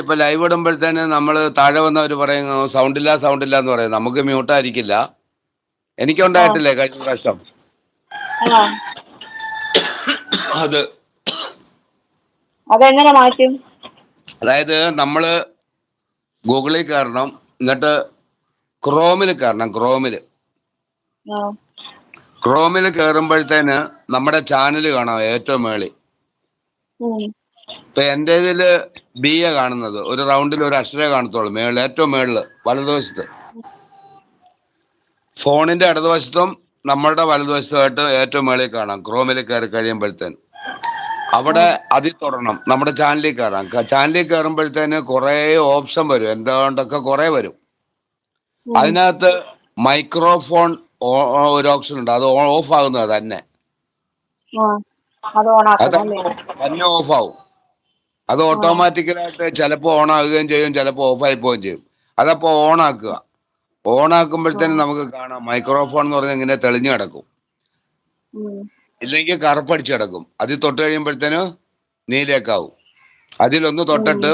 ഇപ്പൊ ലൈവ് ഇടുമ്പോഴത്തേന് നമ്മൾ താഴെ വന്നവർ പറയും സൗണ്ട് ഇല്ല എന്ന് പറയും. നമുക്ക് മ്യൂട്ടായിരിക്കില്ല. ആ എനിക്കുണ്ടായിട്ടില്ലേ കഴിഞ്ഞ പ്രാവശ്യം ആ അത്. അതെങ്ങനെ മാറ്റും? അതായത് നമ്മള് ഗൂഗിളിൽ കയറണം, എന്നിട്ട് ക്രോമിൽ കയറണം. ആ ക്രോമിൽ കയറുമ്പോഴത്തേന് നമ്മുടെ ചാനൽ കാണാം ഏറ്റവും മേളിൽ. ഉം ഇപ്പൊ എൻ്റെ ഇതില് ബി എ കാണുന്നത്, ഒരു റൗണ്ടിൽ ഒരു അക്ഷരേ കാണത്തുള്ളൂ. ഏറ്റവും മേളില് വലതുവശത്ത്, ഫോണിന്റെ ഇടതുവശത്തും നമ്മളുടെ വലതുവശത്തുമായിട്ട് ഏറ്റവും മേളിൽ കാണാം. ക്രോമിൽ കയറി കഴിയുമ്പോഴത്തേന് അവിടെ അതിൽ തൊടണം. നമ്മുടെ ചാനലിൽ കയറാം. ചാനലിൽ കയറുമ്പോഴത്തേന് കുറേ ഓപ്ഷൻ വരും, എന്തുകൊണ്ടൊക്കെ കുറേ വരും. ഉം അതിനകത്ത് മൈക്രോഫോൺ ഒരു ഓപ്ഷൻ ഉണ്ട്, അത് ഓഫ് ആകുന്നത് തന്നെ. ആ അത് അത് ഓണാക്കണം അല്ലേ? തന്നെ ഓഫ് ആവും. അത് ആ ഓട്ടോമാറ്റിക്കലായിട്ട് ചിലപ്പോൾ ഓൺ ആകുകയും ചെയ്യും, ചിലപ്പോൾ ഓഫായി പോവുകയും ചെയ്യും. അതപ്പോൾ ഓൺ ആക്കുക. ഓൺ ആ ആക്കുമ്പോഴത്തേനും നമുക്ക് കാണാം മൈക്രോഫോൺ എന്ന് പറഞ്ഞാൽ ഇങ്ങനെ തെളിഞ്ഞു കിടക്കും, ഉം ഇല്ലെങ്കിൽ കറുപ്പടിച്ച് കിടക്കും. അതിൽ തൊട്ട് കഴിയുമ്പോഴത്തേനും നീലേക്കാവും. അതിലൊന്ന് ഉം തൊട്ടിട്ട്